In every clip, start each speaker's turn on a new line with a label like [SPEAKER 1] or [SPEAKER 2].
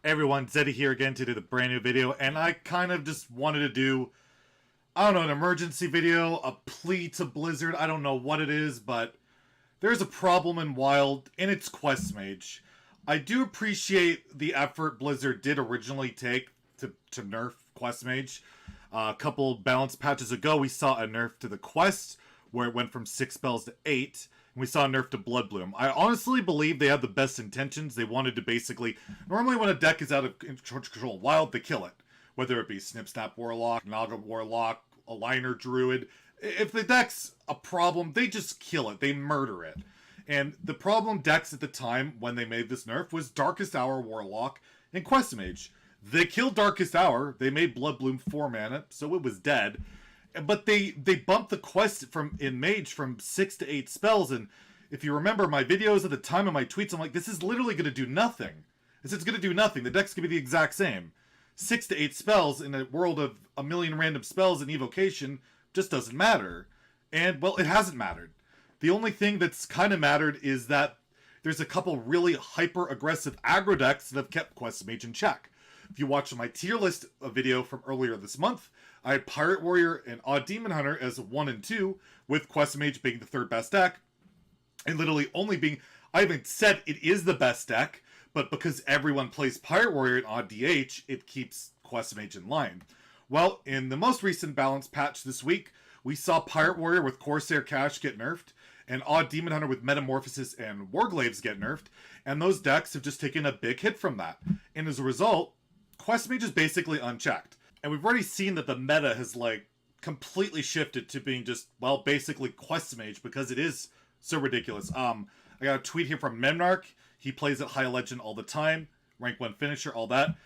[SPEAKER 1] Hey everyone, Zeddy here again to do the brand new video, and I kind of just wanted to do, I don't know, an emergency video, a plea to Blizzard. I don't know what it is, but there's a problem in Wild, and it's Quest Mage. I do appreciate the effort Blizzard did originally take to nerf Quest Mage. A couple balance patches ago, we saw a nerf to the Quest, where it went from 6 spells to 8, and we saw a nerf to Bloodbloom. I honestly believe they had the best intentions. They wanted to basically... Normally when a deck is out of control Wild, they kill it. Whether it be Snip Snap Warlock, Naga Warlock, Aligner Druid. If the deck's a problem, they just kill it. They murder it. And the problem decks at the time when they made this nerf was Darkest Hour Warlock and Quest Mage. They killed Darkest Hour. They made Bloodbloom 4 mana, so it was dead. But they bumped the quest in Mage from 6 to 8 spells, and if you remember my videos at the time of my tweets, I'm like, this is literally going to do nothing. This is going to do nothing. The deck's going to be the exact same. 6 to 8 spells in a world of a million random spells and evocation just doesn't matter. And, well, it hasn't mattered. The only thing that's kind of mattered is that there's a couple really hyper-aggressive aggro decks that have kept Quest Mage in check. If you watch my tier list video from earlier this month, I had Pirate Warrior and Odd Demon Hunter as 1 and 2, with Quest Mage being the third best deck, and literally only being... I haven't said it is the best deck, but because everyone plays Pirate Warrior and Odd DH, it keeps Quest Mage in line. Well, in the most recent balance patch this week, we saw Pirate Warrior with Corsair Cash get nerfed, and Odd Demon Hunter with Metamorphosis and Warglaives get nerfed, and those decks have just taken a big hit from that. And as a result, Quest Mage is basically unchecked. And we've already seen that the meta has, like, completely shifted to being just, well, basically Quest Mage because it is so ridiculous. I got a tweet here from Memnarch. He plays at High Legend all the time. Rank 1 finisher, all that.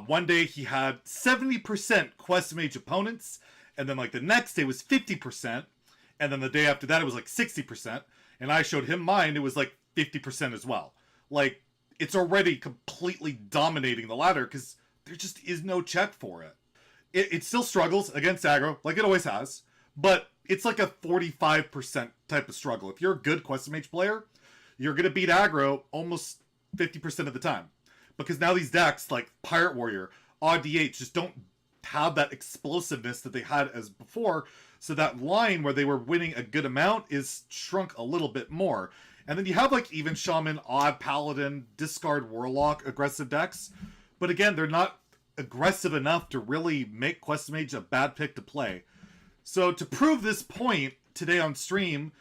[SPEAKER 1] One day he had 70% Quest Mage opponents. And then, like, the next day was 50%. And then the day after that it was, like, 60%. And I showed him mine. It was, like, 50% as well. Like, it's already completely dominating the ladder because there just is no check for it. It still struggles against aggro, like it always has, but it's like a 45% type of struggle. If you're a good Quest Mage player, you're going to beat aggro almost 50% of the time. Because now these decks, like Pirate Warrior, Odd DH, just don't have that explosiveness that they had as before, so that line where they were winning a good amount is shrunk a little bit more. And then you have like Even Shaman, Odd Paladin, Discard Warlock, aggressive decks, but again, they're not aggressive enough to really make Quest Mage a bad pick to play. So to prove this point, today on stream,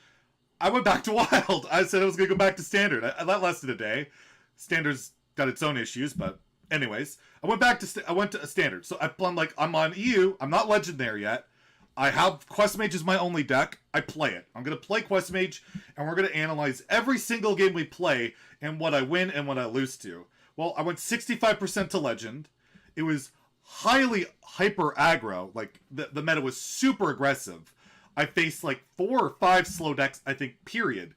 [SPEAKER 1] I went back to Wild. I said I was going to go back to Standard. That lasted a day. Standard's got its own issues, but anyways, I went to Standard. So I'm on EU. I'm not Legendary yet. I have Quest Mage as my only deck. I play it. I'm going to play Quest Mage, and we're going to analyze every single game we play and what I win and what I lose to. Well, I went 65% to Legend. It was highly hyper aggro. Like, the meta was super aggressive. I faced like 4 or 5 slow decks, I think, period.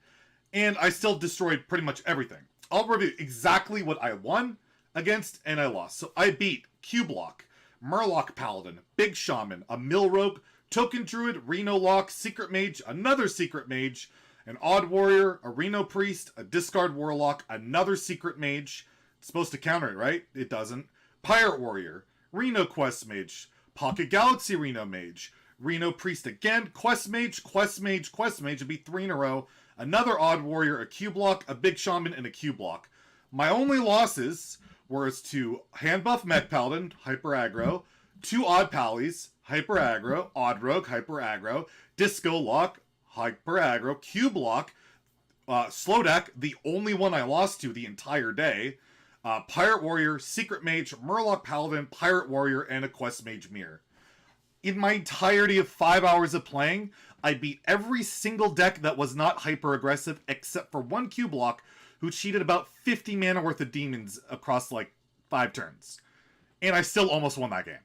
[SPEAKER 1] And I still destroyed pretty much everything. I'll review exactly what I won against and I lost. So I beat Q-Block, Murloc Paladin, Big Shaman, a Mill Rogue, Token Druid, Reno Lock, Secret Mage, another Secret Mage, an Odd Warrior, a Reno Priest, a Discard Warlock, another Secret Mage. It's supposed to counter it, right? It doesn't. Pirate Warrior, Reno Quest Mage, Pocket Galaxy Reno Mage, Reno Priest again, Quest Mage, Quest Mage, Quest Mage, it'd be 3 in a row, another Odd Warrior, a Q-Block, a Big Shaman, and a Q-Block. My only losses were to Hand Buff Mech Paladin, Hyper Aggro, 2 Odd Pallies, Hyper Aggro, Odd Rogue, Hyper Aggro, Disco Lock, Hyper Aggro, Q-Block, Slow Deck, the only one I lost to the entire day, Pirate Warrior, Secret Mage, Murloc Paladin, Pirate Warrior, and a Quest Mage Mirror. In my entirety of 5 hours of playing, I beat every single deck that was not hyper-aggressive except for one Q-Block who cheated about 50 mana worth of demons across like 5 turns. And I still almost won that game.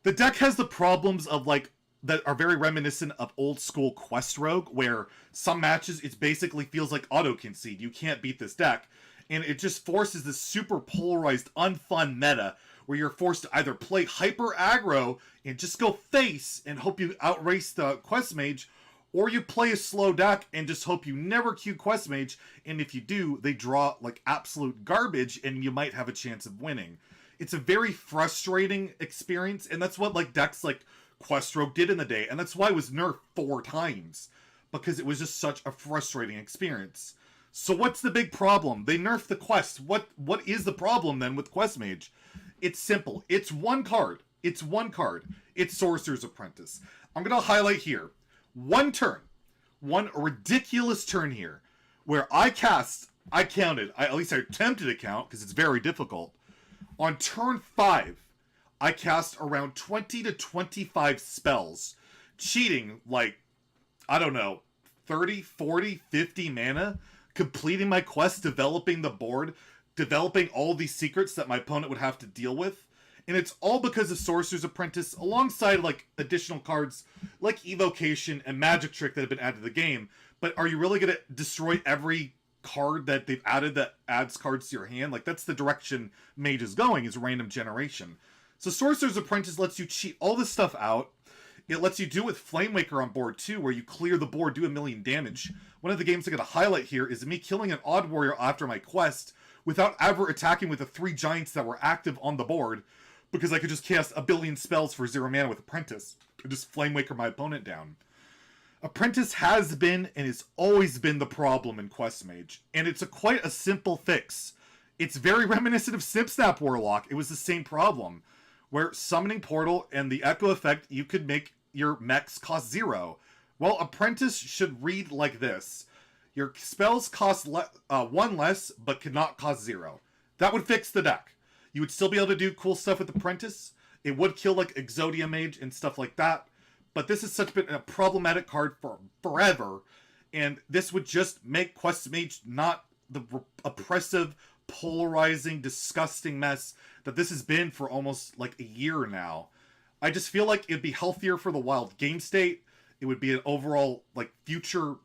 [SPEAKER 1] The deck has the problems of like that are very reminiscent of old school Quest Rogue, where some matches it basically feels like auto concede. You can't beat this deck. And it just forces this super polarized, unfun meta where you're forced to either play hyper aggro and just go face and hope you outrace the Quest Mage, Or you play a slow deck and just hope you never queue Quest Mage, and if you do, they draw like absolute garbage and you might have a chance of winning. It's a very frustrating experience, and that's what like decks like Quest Rogue did in the day, and that's why it was nerfed 4 times, because it was just such a frustrating experience. So what's the big problem? They nerfed the quest. What is the problem then with Quest Mage? It's simple. It's one card. It's one card. It's Sorcerer's Apprentice. I'm going to highlight here. One turn. One ridiculous turn here. Where at least I attempted to count, because it's very difficult. On turn 5, I cast around 20 to 25 spells. Cheating, like, I don't know, 30, 40, 50 mana. Completing my quest, developing the board, developing all these secrets that my opponent would have to deal with. And it's all because of Sorcerer's Apprentice, alongside like additional cards like Evocation and Magic Trick that have been added to the game. But are you really going to destroy every card that they've added that adds cards to your hand? Like, that's the direction Mage is going, is random generation. So Sorcerer's Apprentice lets you cheat all this stuff out. It lets you do with Flamewaker on board too, where you clear the board, do 1,000,000 damage. One of the games I'm going to highlight here is me killing an Odd Warrior after my quest without ever attacking with the 3 giants that were active on the board, because I could just cast 1,000,000,000 spells for 0 mana with Apprentice and just Flamewaker my opponent down. Apprentice has been and has always been the problem in Quest Mage, and it's quite a simple fix. It's very reminiscent of Snip Warlock. It was the same problem, where Summoning Portal and the Echo Effect, you could make your mechs cost 0. Well, Apprentice should read like this. Your spells cost 1 less, but cannot cost 0. That would fix the deck. You would still be able to do cool stuff with Apprentice. It would kill like Exodia Mage and stuff like that. But this has such been a problematic card for forever. And this would just make Quest Mage not the oppressive, polarizing, disgusting mess that this has been for almost like a year now. I just feel like it'd be healthier for the wild game state. It would be an overall like future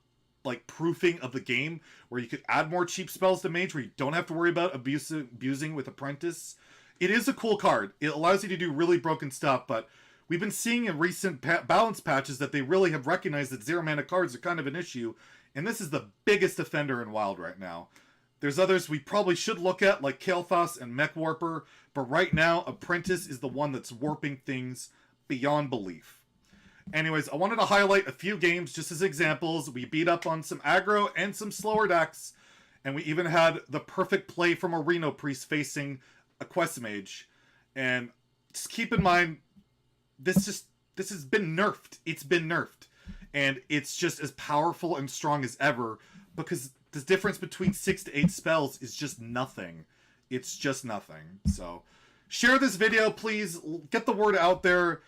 [SPEAKER 1] like proofing of the game, where you could add more cheap spells to Mage, where you don't have to worry about abusing with Apprentice. It is a cool card. It allows you to do really broken stuff, but we've been seeing in recent balance patches that they really have recognized that 0 mana cards are kind of an issue, and this is the biggest offender in Wild right now. There's others we probably should look at, like Kael'thas and Mech Warper, but right now, Apprentice is the one that's warping things beyond belief. Anyways, I wanted to highlight a few games just as examples. We beat up on some aggro and some slower decks, and we even had the perfect play from a Reno Priest facing a Quest Mage. And just keep in mind, this has been nerfed. It's been nerfed. And it's just as powerful and strong as ever, because the difference between 6 to 8 spells is just nothing. It's just nothing. So, share this video, please. Get the word out there.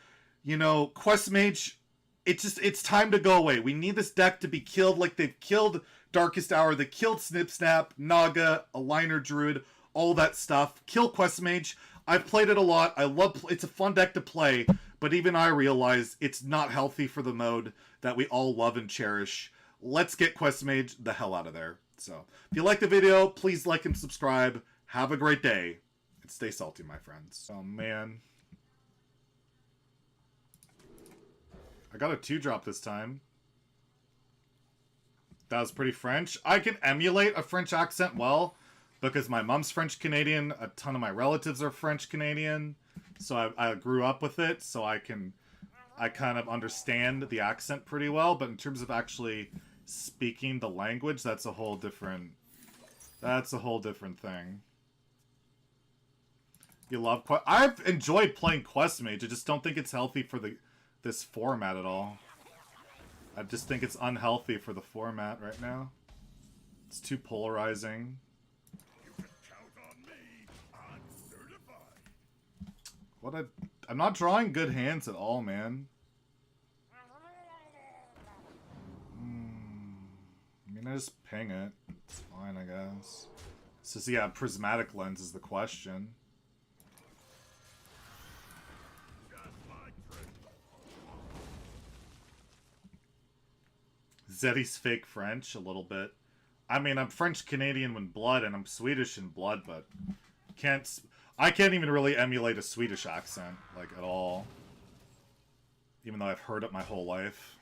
[SPEAKER 1] You know, Quest Mage, it's time to go away. We need this deck to be killed like they've killed Darkest Hour. They killed Snip, Naga, Aligner Druid, all that stuff. Kill Quest Mage. I've played it a lot. It's a fun deck to play, but even I realize it's not healthy for the mode that we all love and cherish. Let's get Quest Mage the hell out of there. So, if you like the video, please like and subscribe. Have a great day, and stay salty, my friends. Oh, man. I got a 2-drop this time. That was pretty French. I can emulate a French accent well, because my mom's French-Canadian, a ton of my relatives are French-Canadian, so I grew up with it, so I kind of understand the accent pretty well, but in terms of actually speaking the language, that's a whole different thing. You love I've enjoyed playing Quest Mage. I just don't think it's healthy for this format at all. I just think it's unhealthy for the format right now. It's too polarizing. I'm not drawing good hands at all, man. I mean, I just ping it. It's fine, I guess. So yeah, Prismatic Lens is the question. Zeddy's fake French, a little bit. I mean, I'm French-Canadian in blood, and I'm Swedish in blood, but I can't even really emulate a Swedish accent, like, at all. Even though I've heard it my whole life.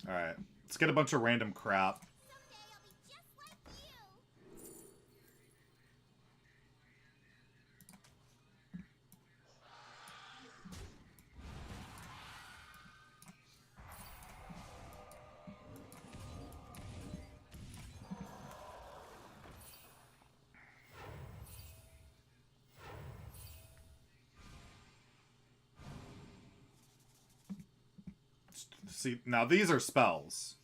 [SPEAKER 1] Alright. Let's get a bunch of random crap. See, now these are spells.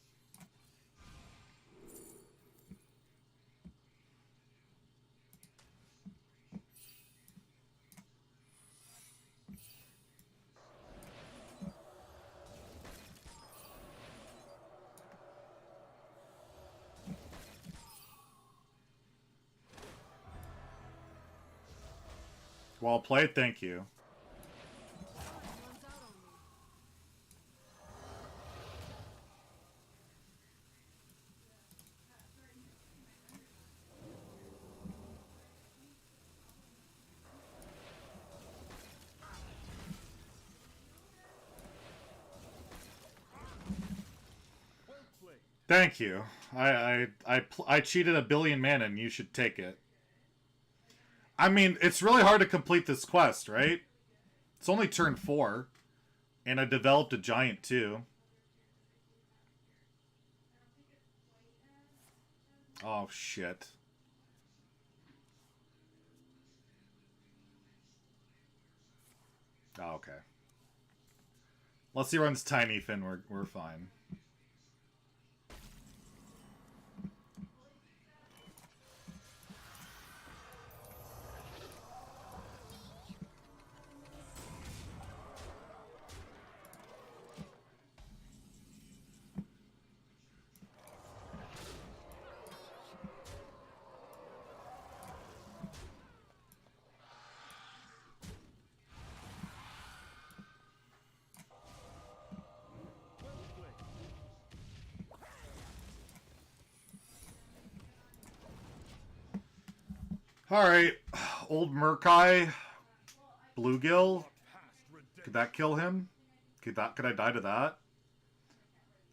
[SPEAKER 1] Well played, thank you. Thank you. I cheated a billion mana and you should take it. I mean, it's really hard to complete this quest, right? It's only turn 4. And I developed a giant too. Oh, shit. Oh, okay. Unless he runs Tiny Fin, we're fine. Alright, Old Murkai, Bluegill. Could that kill him? Could I die to that?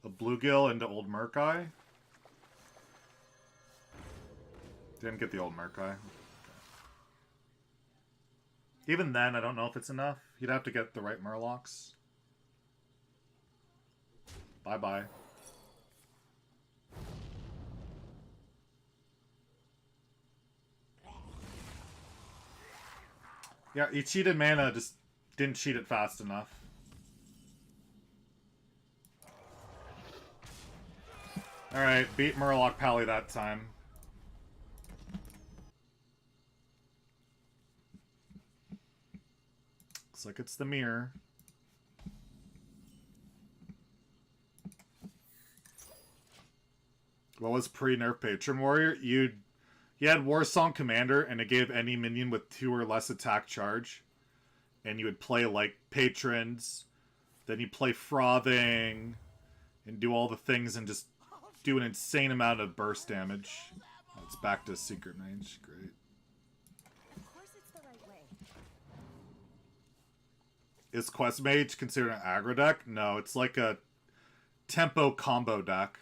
[SPEAKER 1] A Bluegill into Old Murkai? Didn't get the Old Murkai. Okay. Even then, I don't know if it's enough. You'd have to get the right Murlocs. Bye-bye. Yeah, he cheated mana, just didn't cheat it fast enough. Alright, beat Murloc Pally that time. Looks like it's the mirror. What was pre-nerf Patron Warrior? You had Warsong Commander, and it gave any minion with 2 or less attack charge. And you would play, like, Patrons. Then you play Frothing. And do all the things and just do an insane amount of burst damage. Oh, it's back to Secret Mage. Great.
[SPEAKER 2] Of course it's the right way.
[SPEAKER 1] Is Quest Mage considered an aggro deck? No, it's like a tempo combo deck.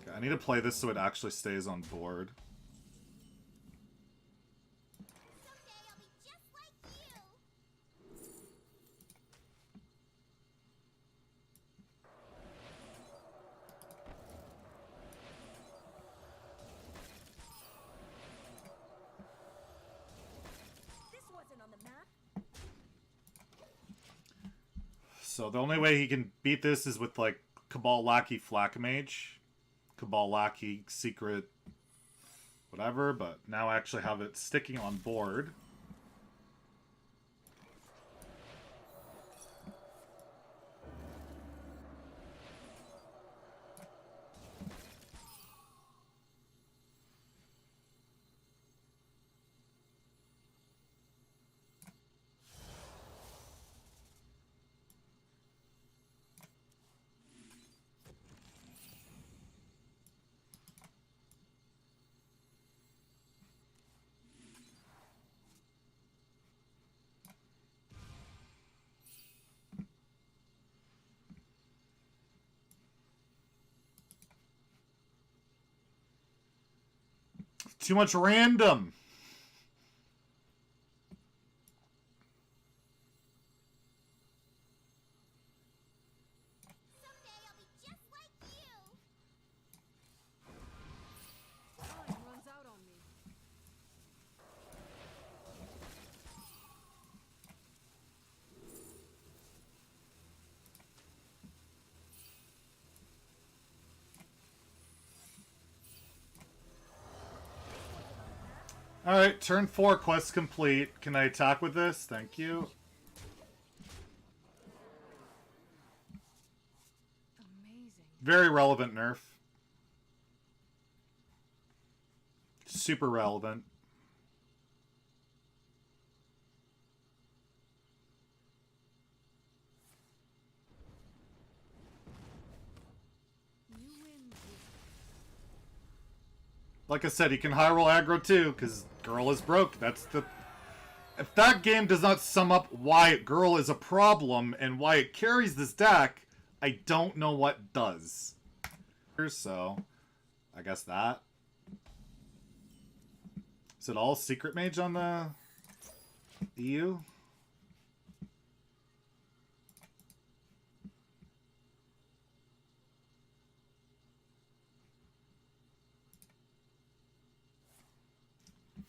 [SPEAKER 1] Okay, I need to play this so it actually stays on board. So the only way he can beat this is with, like, Cabal Lackey Flak Mage. Cabal Lackey Secret whatever, but now I actually have it sticking on board. Too much random.
[SPEAKER 2] Someday I'll be just like you. Time runs out on me.
[SPEAKER 1] Alright, turn 4 quest complete. Can I attack with this? Thank you.
[SPEAKER 2] Amazing.
[SPEAKER 1] Very relevant nerf. Super relevant.
[SPEAKER 2] You win.
[SPEAKER 1] Like I said, you can high roll aggro too, because girl is broke. That's the... If that game does not sum up why girl is a problem and why it carries this deck, I don't know what does. So, I guess that. Is it all Secret Mage on the EU?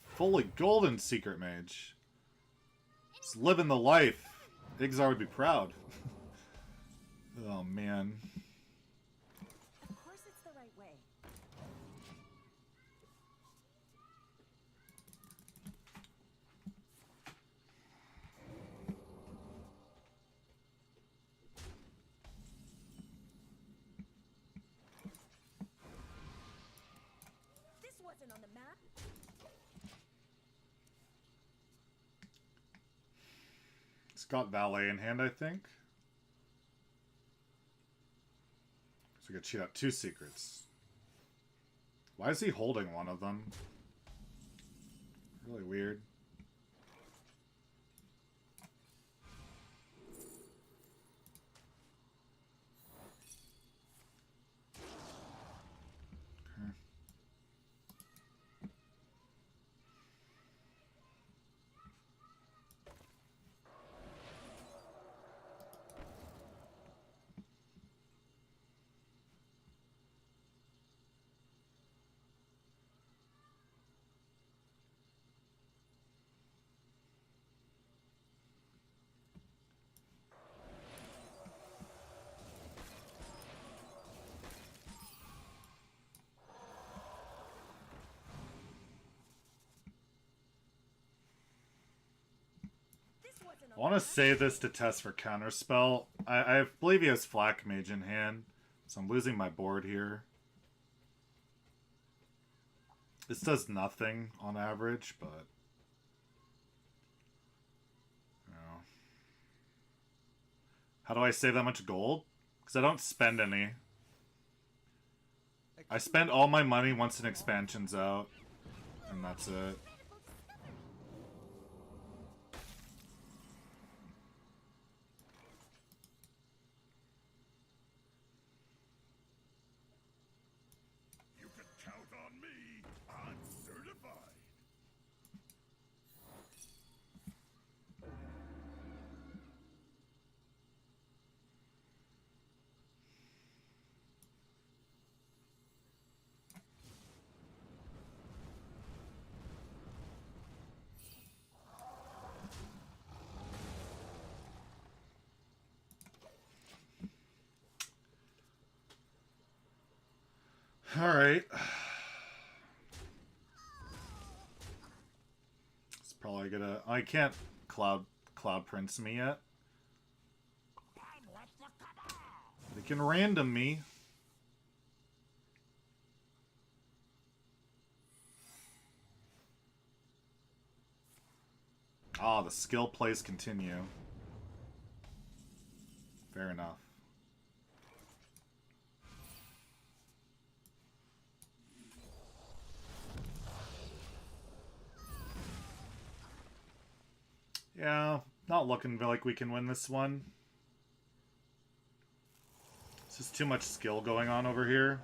[SPEAKER 1] Fully golden Secret Mage. Just living the life. Igzar would be proud. Oh, man.
[SPEAKER 2] Of course it's the right way. This wasn't on the map.
[SPEAKER 1] It's got Valet in hand, I think. So we could cheat out 2 secrets. Why is he holding one of them? Really weird. Okay.
[SPEAKER 2] This wasn't on
[SPEAKER 1] I want to save this to test for Counterspell. I believe he has Flak Mage in hand, so I'm losing my board here. This does nothing on average, but... You know. How do I save that much gold? Because I don't spend any. I spend all my money once an expansion's out, and that's it.
[SPEAKER 3] You can count on me. I'm certified.
[SPEAKER 1] Alright. It's probably gonna... I can't Cloud Prince me yet. They can random me. Ah, the skill plays continue. Fair enough. Yeah, not looking like we can win this one. It's just too much skill going on over here.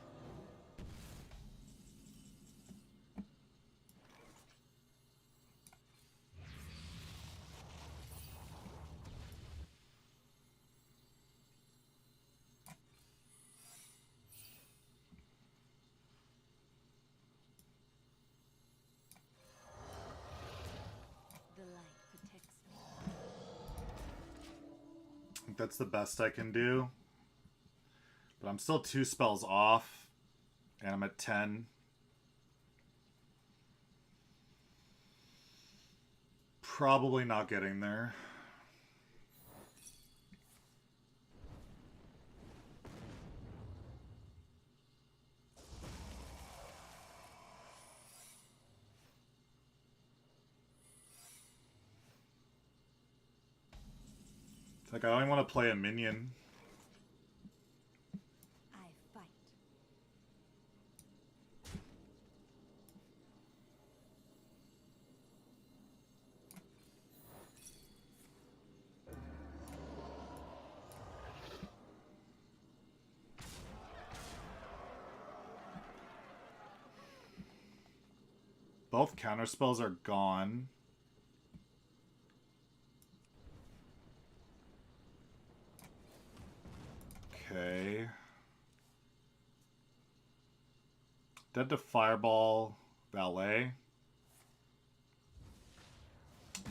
[SPEAKER 1] think that's the best I can do. But I'm still 2 spells off. And I'm at 10. Probably not getting there. It's like I only want to play a minion.
[SPEAKER 2] I fight.
[SPEAKER 1] Both counterspells are gone. Okay. Dead to Fireball, Valet.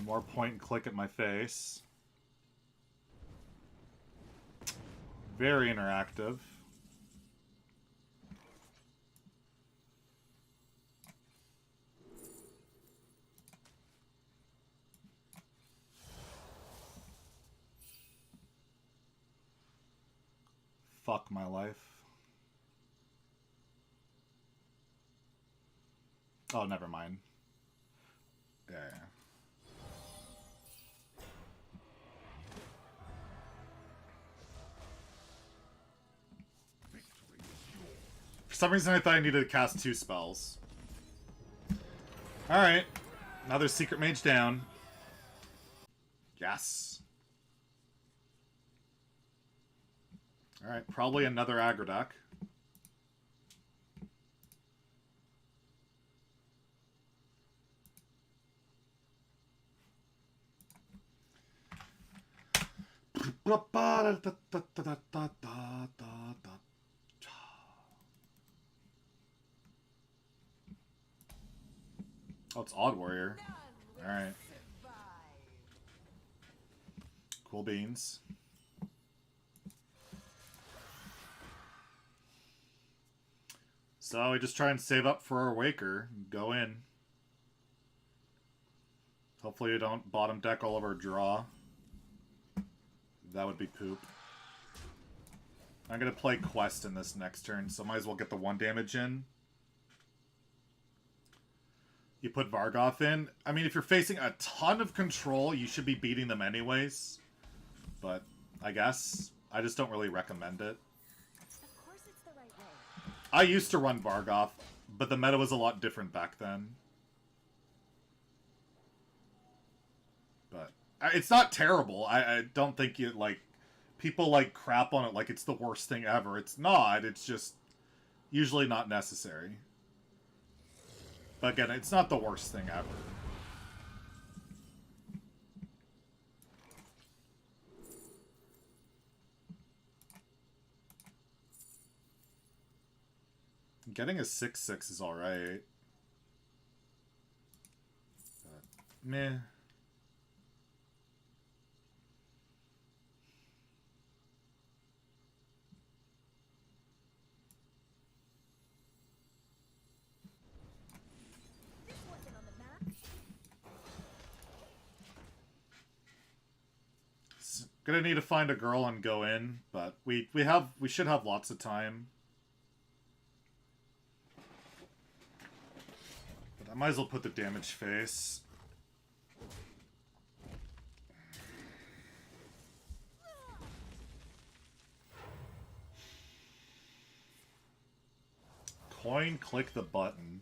[SPEAKER 1] More point and click at my face. Very interactive. Fuck my life. Oh, never mind. Yeah. For some reason I thought I needed to cast 2 spells. Alright. Another Secret Mage down. Yes. Alright, probably another aggro deck. Oh, it's Odd Warrior. Alright. Cool beans. So we just try and save up for our Waker and go in. Hopefully we don't bottom deck all of our draw. That would be poop. I'm going to play Quest in this next turn, so might as well get the 1 damage in. You put Vargoth in. I mean, if you're facing a ton of control, you should be beating them anyways. But, I guess. I just don't really recommend it.
[SPEAKER 2] Of course it's the right way.
[SPEAKER 1] I used to run Vargoth, but the meta was a lot different back then. But, it's not terrible. I don't think you, like... People, like, crap on it like it's the worst thing ever. It's not. It's just usually not necessary. But again, it's not the worst thing ever. Getting a 6/6 is alright. But, meh.
[SPEAKER 2] This wasn't on the map.
[SPEAKER 1] Gonna need to find a girl and go in, but we should have lots of time. But I might as well put the damage face. Coin, click the button.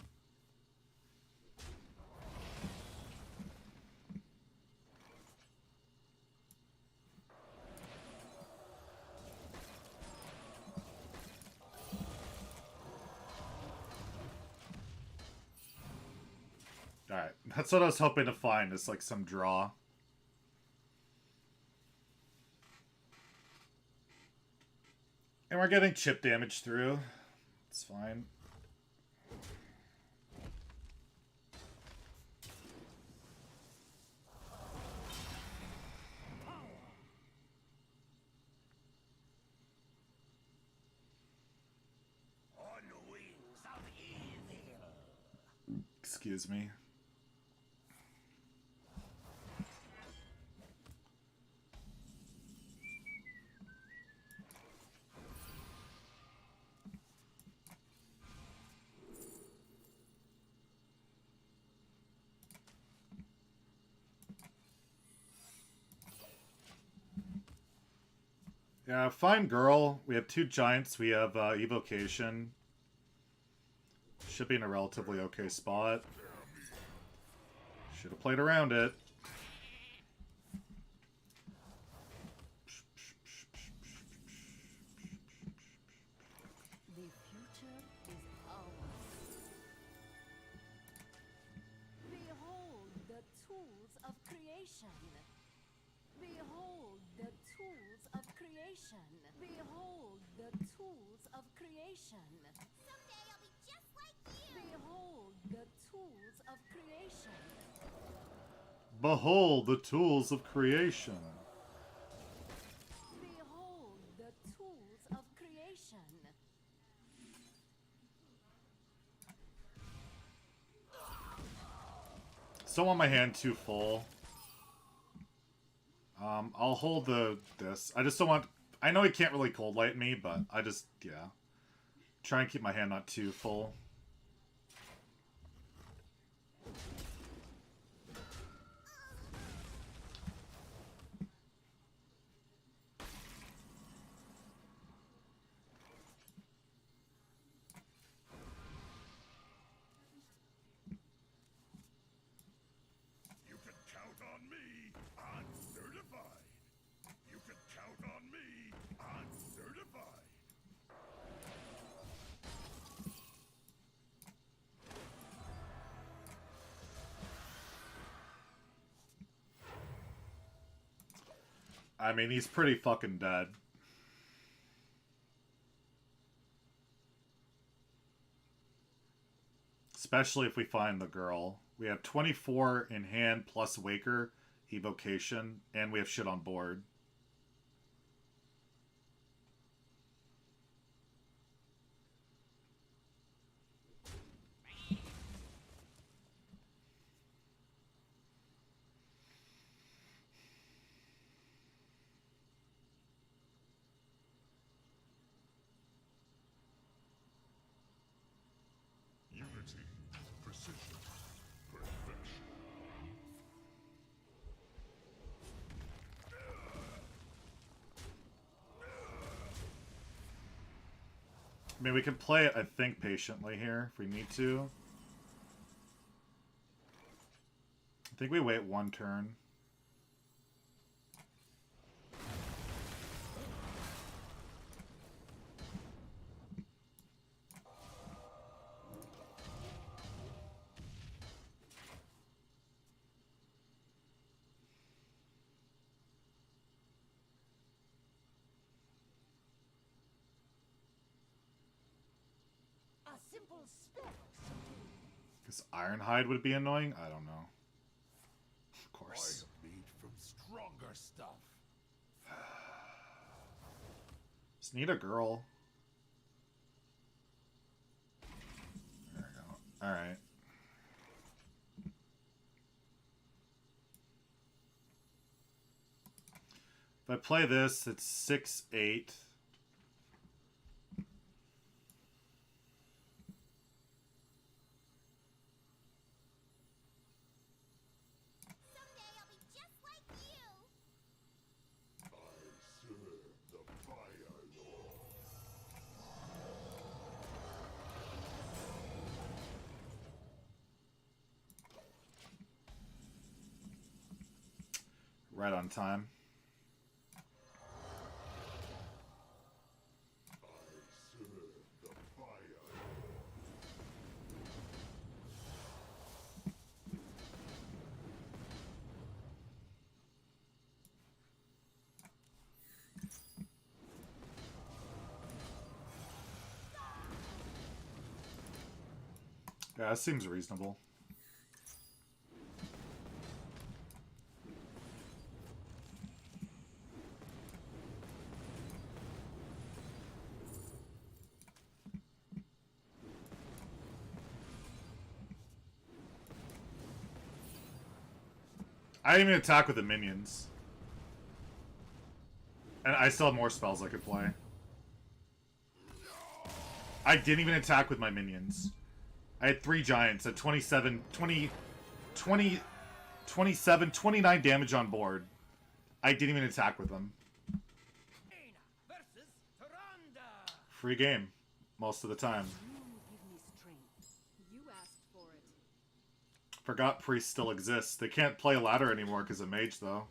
[SPEAKER 1] Alright, that's what I was hoping to find, is like some draw. And we're getting chip damage through. It's fine. Excuse me. Yeah, fine girl. We have 2 giants. We have evocation. Should be in a relatively okay spot. Should have played around it.
[SPEAKER 2] The future is ours. Behold the tools of creation. Behold the tools of creation. Behold the tools of creation. Someday I'll be just like you. Behold the tools of creation.
[SPEAKER 1] Behold the tools of creation.
[SPEAKER 2] Behold the tools of creation.
[SPEAKER 1] Still want my hand too full. I'll hold this. I just don't want... I know he can't really cold light me, but I just, yeah. Try and keep my hand not too full.
[SPEAKER 3] You can count on me. I'm certified. You can count on me. I'm certified.
[SPEAKER 1] I mean, he's pretty fucking dead. Especially if we find the girl. We have 24 in hand plus Waker, evocation, and we have shit on board.
[SPEAKER 3] Unity, precision, perfection.
[SPEAKER 1] I mean, we can play it, I think, patiently here if we need to. I think we wait 1 turn.
[SPEAKER 2] A simple spell.
[SPEAKER 1] Because Ironhide would be annoying? I don't know. Of
[SPEAKER 3] I
[SPEAKER 1] course.
[SPEAKER 3] am made from stronger stuff.
[SPEAKER 1] Just need a girl. There we go. Alright. If I play this, it's 6-8.
[SPEAKER 2] Someday I'll be just like you.
[SPEAKER 3] I serve the Fire Lord.
[SPEAKER 1] Right on time.
[SPEAKER 3] I serve the Fire Lord.
[SPEAKER 1] Yeah, that seems reasonable. I didn't even attack with the minions. And I still have more spells I could play. I didn't even attack with my minions. I had 3 giants at 27, 20, 20, 27, 29 damage on board. I didn't even attack with them. Free game. Most of the time.
[SPEAKER 2] You give me strength. You asked for it.
[SPEAKER 1] Forgot priests still exist. They can't play ladder anymore because of mage, though.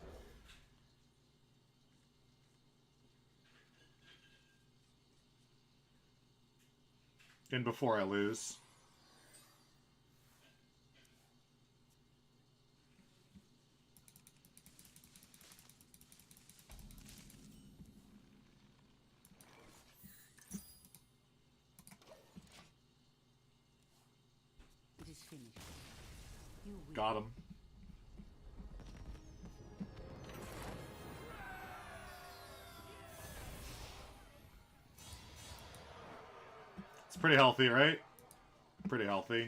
[SPEAKER 1] And before I lose.
[SPEAKER 2] It is finished. You will.
[SPEAKER 1] Got him. It's pretty healthy, right? Pretty healthy.